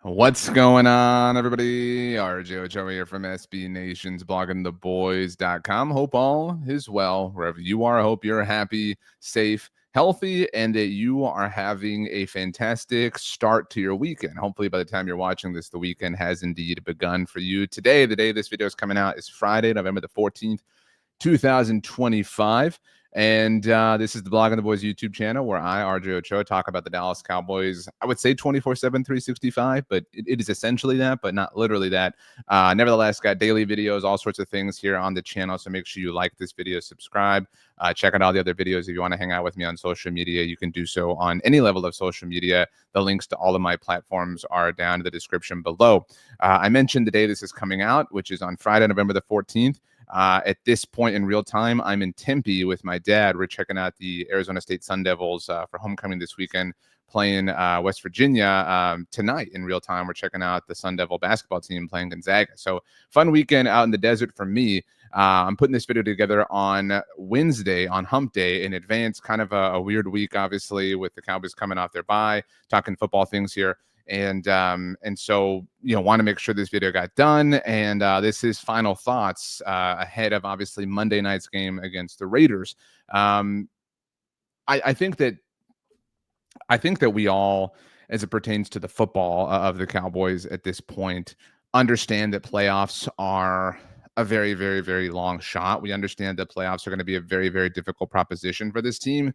What's going on, everybody? RJ Ochoa here from SB Nation's bloggingtheboys.com. Hope all is well wherever you are. I hope you're happy, safe, healthy, and that you are having a fantastic start to your weekend. Hopefully, by the time you're watching this, the weekend has indeed begun for you. Today, the day this video is coming out, is Friday, November the 14th. 2025. And this is the Blog on the Boys YouTube channel where I, RJ Ochoa, talk about the Dallas Cowboys. I would say 24/7, 365, but it is essentially that, but not literally that. Nevertheless, got daily videos, all sorts of things here on the channel. So make sure you like this video, subscribe, check out all the other videos. If you want to hang out with me on social media, you can do so on any level of social media. The links to all of my platforms are down in the description below. I mentioned the day this is coming out, which is on Friday, November the 14th. At this point in real time, I'm in Tempe with my dad. We're checking out the Arizona State Sun Devils for homecoming this weekend, playing West Virginia tonight in real time. We're checking out the Sun Devil basketball team playing Gonzaga. So fun weekend out in the desert for me. I'm putting this video together on Wednesday, on Hump Day in advance. Kind of a weird week, obviously, with the Cowboys coming off their bye, talking football things here. And so, want to make sure this video got done. And this is final thoughts ahead of obviously Monday night's game against the Raiders. I think that we all, as it pertains to the football of the Cowboys at this point, understand that playoffs are a very, very, very long shot. We understand that playoffs are going to be a very, very difficult proposition for this team.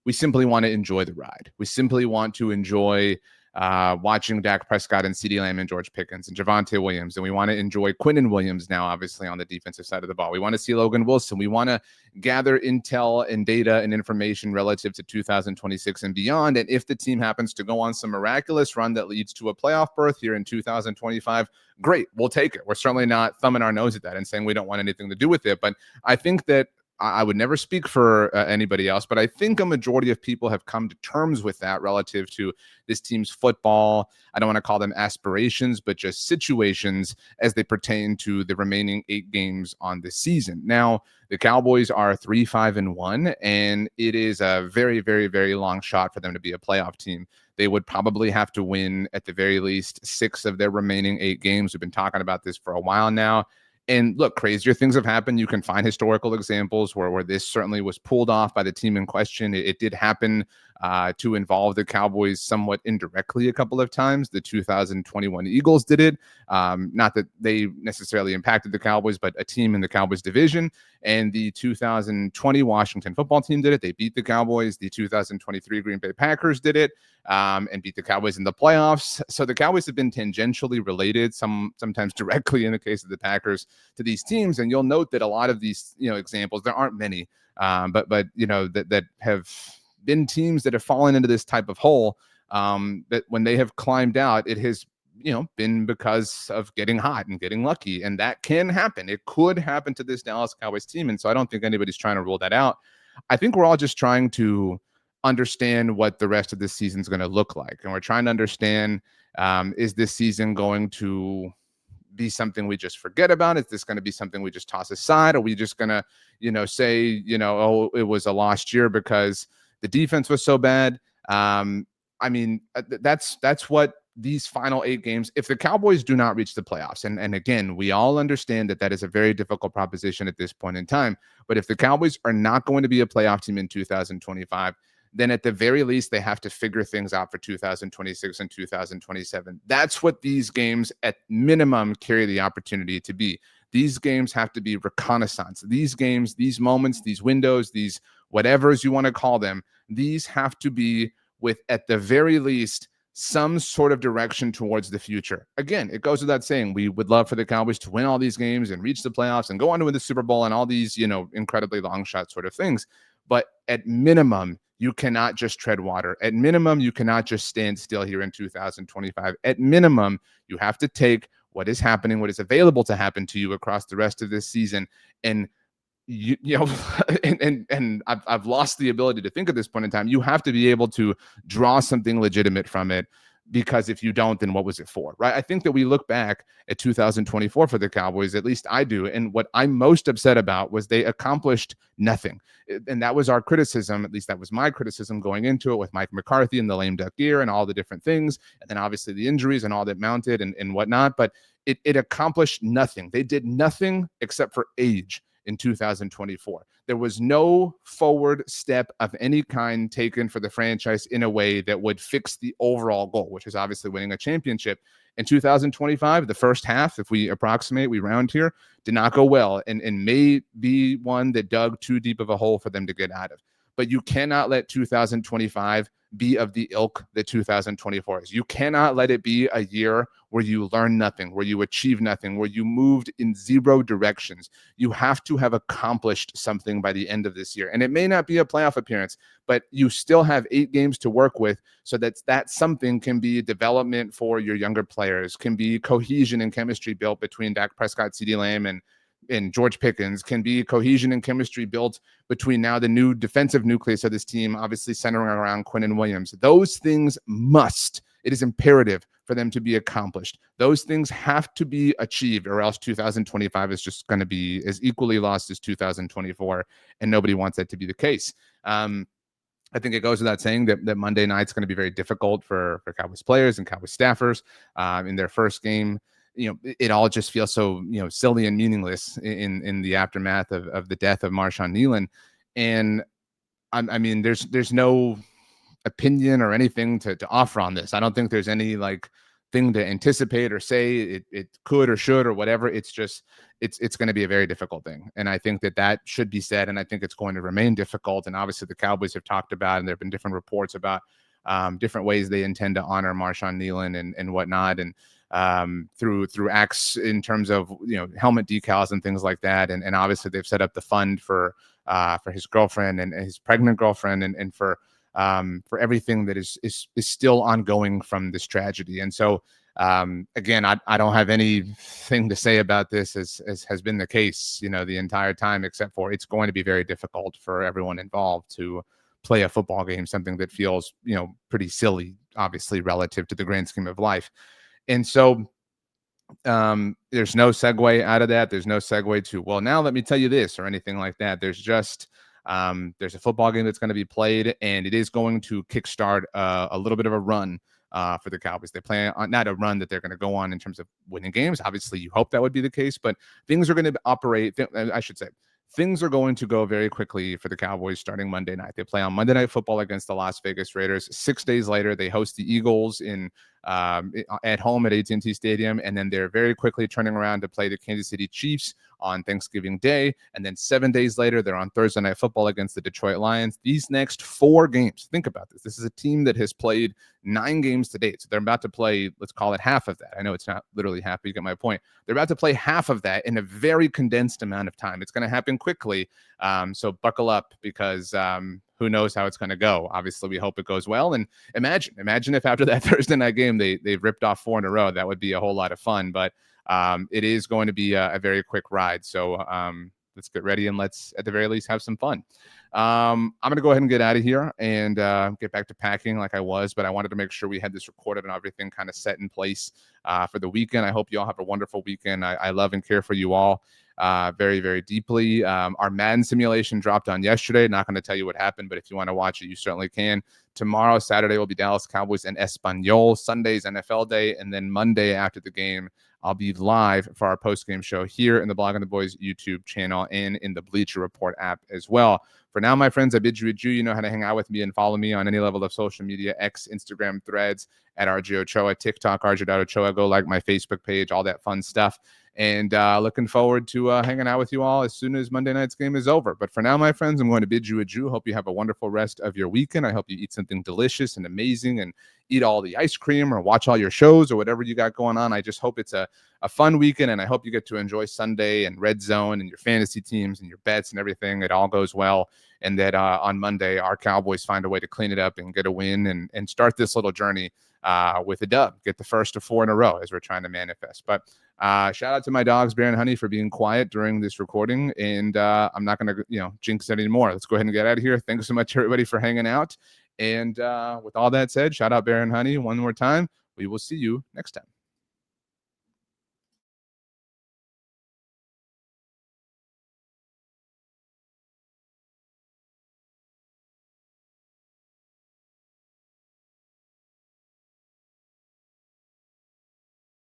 We simply want to enjoy the ride. We simply want to enjoy watching Dak Prescott and CeeDee Lamb and George Pickens and Javonte Williams. And we want to enjoy Quinnen Williams now, obviously, on the defensive side of the ball. We want to see Logan Wilson. We want to gather intel and data and information relative to 2026 and beyond. And if the team happens to go on some miraculous run that leads to a playoff berth here in 2025, great, we'll take it. We're certainly not thumbing our nose at that and saying we don't want anything to do with it. But I think that I would never speak for anybody else, but I think a majority of people have come to terms with that relative to this team's football. I don't want to call them aspirations, but just situations as they pertain to the remaining 8 games on the season. Now, the Cowboys are 3-5-1, and it is a very, very, very long shot for them to be a playoff team. They would probably have to win at the very least 6 of their remaining 8 games. We've been talking about this for a while now. And look, crazier things have happened. You can find historical examples where this certainly was pulled off by the team in question. It did happen to involve the Cowboys somewhat indirectly a couple of times. The 2021 Eagles did it. Not that they necessarily impacted the Cowboys, but a team in the Cowboys division. And the 2020 Washington football team did it. They beat the Cowboys. The 2023 Green Bay Packers did it and beat the Cowboys in the playoffs. So the Cowboys have been tangentially related, sometimes directly in the case of the Packers, to these teams. And you'll note that a lot of these, examples, there aren't many, but that have been teams that have fallen into this type of hole, that when they have climbed out, it has been because of getting hot and getting lucky. And that can happen. It could happen to this Dallas Cowboys team. And so I don't think anybody's trying to rule that out. I think we're all just trying to understand what the rest of this season is going to look like. And we're trying to understand, is this season going to be something we just forget about? Is this going to be something we just toss aside? Are we just going to, say, oh, it was a lost year because the defense was so bad? That's what these final 8 games, if the Cowboys do not reach the playoffs, and again, we all understand that is a very difficult proposition at this point in time, but if the Cowboys are not going to be a playoff team in 2025, then at the very least, they have to figure things out for 2026 and 2027. That's what these games at minimum carry the opportunity to be. These games have to be reconnaissance. These games, these moments, these windows, these whatevers you want to call them, these have to be with, at the very least, some sort of direction towards the future. Again, it goes without saying, we would love for the Cowboys to win all these games and reach the playoffs and go on to win the Super Bowl and all these, incredibly long shot sort of things. But at minimum, you cannot just tread water. At minimum, you cannot just stand still here in 2025. At minimum, you have to take what is happening, what is available to happen to you across the rest of this season, and I've lost the ability to think at this point in time. You have to be able to draw something legitimate from it because if you don't, then what was it for, right? I think that we look back at 2024 for the Cowboys, at least I do, and what I'm most upset about was they accomplished nothing. And that was our criticism, at least that was my criticism going into it, with Mike McCarthy and the lame duck gear and all the different things, and then obviously the injuries and all that mounted and whatnot, but it accomplished nothing. They did nothing except for age in 2024. There was no forward step of any kind taken for the franchise in a way that would fix the overall goal, which is obviously winning a championship. In 2025, the first half, if we approximate, we round here, did not go well, and may be one that dug too deep of a hole for them to get out of. But you cannot let 2025 be of the ilk that 2024 is. You cannot let it be a year where you learn nothing, where you achieve nothing, where you moved in zero directions. You have to have accomplished something by the end of this year. And it may not be a playoff appearance, but you still have 8 games to work with, so that something can be development for your younger players, can be cohesion and chemistry built between Dak Prescott, CeeDee Lamb, and George Pickens, can be cohesion and chemistry built between now the new defensive nucleus of this team, obviously centering around Quinnen Williams. Those things it is imperative for them to be accomplished. Those things have to be achieved, or else 2025 is just going to be as equally lost as 2024, and nobody wants that to be the case. I think it goes without saying that Monday night's going to be very difficult for Cowboys players and Cowboys staffers in their first game. It all just feels so, silly and meaningless in the aftermath of the death of Marshon Neeland. And I mean, there's no opinion or anything to offer on this. I don't think there's any thing to anticipate or say it could or should or whatever. It's just, it's going to be a very difficult thing. And I think that should be said. And I think it's going to remain difficult. And obviously the Cowboys have talked about, and there've been different reports about different ways they intend to honor Marshon Neeland and whatnot. And through acts in terms of helmet decals and things like that, and obviously they've set up the fund for his girlfriend and his pregnant girlfriend, and for everything that is still ongoing from this tragedy. And so again, I don't have anything to say about this as has been the case the entire time, except for it's going to be very difficult for everyone involved to play a football game, something that feels pretty silly, obviously, relative to the grand scheme of life. And so there's no segue out of that. There's no segue to, well, now let me tell you this or anything like that. There's just there's a football game that's going to be played, and it is going to kickstart a little bit of a run for the Cowboys. They plan on not a run that they're going to go on in terms of winning games. Obviously, you hope that would be the case, but things are going to operate. I should say, things are going to go very quickly for the Cowboys starting Monday night. They play on Monday Night Football against the Las Vegas Raiders. 6 days later, they host the Eagles at home at AT&T Stadium, and then they're very quickly turning around to play the Kansas City Chiefs on Thanksgiving Day. And then 7 days later, they're on Thursday Night Football against the Detroit Lions. These next 4 games, think about this. This is a team that has played 9 games to date. So they're about to play, let's call it half of that. I know it's not literally half, but you get my point. They're about to play half of that in a very condensed amount of time. It's going to happen quickly. So buckle up, because who knows how it's going to go. Obviously, we hope it goes well. And imagine if after that Thursday night game, they ripped off 4 in a row. That would be a whole lot of fun. But it is going to be a very quick ride. So let's get ready, and let's at the very least have some fun. I'm going to go ahead and get out of here and get back to packing like I was, but I wanted to make sure we had this recorded and everything kind of set in place for the weekend. I hope you all have a wonderful weekend. I love and care for you all very, very deeply. Our Madden simulation dropped on yesterday. Not going to tell you what happened, but if you want to watch it, you certainly can. Tomorrow, Saturday, will be Dallas Cowboys and Espanol. Sunday's NFL Day, and then Monday after the game, I'll be live for our post-game show here in the Blog on the Boys YouTube channel and in the Bleacher Report app as well. For now, my friends, I bid you adieu. You know how to hang out with me and follow me on any level of social media: X, Instagram, Threads, at RJ Ochoa, TikTok, RJ.Ochoa. Go like my Facebook page, all that fun stuff. And looking forward to hanging out with you all as soon as Monday night's game is over. But for now, my friends, I'm going to bid you adieu. Hope you have a wonderful rest of your weekend. I hope you eat something delicious and amazing and eat all the ice cream or watch all your shows or whatever you got going on. I just hope it's a fun weekend, and I hope you get to enjoy Sunday and Red Zone and your fantasy teams and your bets and everything. It all goes well, and that on Monday, our Cowboys find a way to clean it up and get a win and start this little journey with a dub. Get the first of 4 in a row as we're trying to manifest. But shout out to my dogs, Bear and Honey, for being quiet during this recording. And I'm not going to, jinx it anymore. Let's go ahead and get out of here. Thanks so much, everybody, for hanging out. And with all that said, shout out Baron Honey one more time. We will see you next time.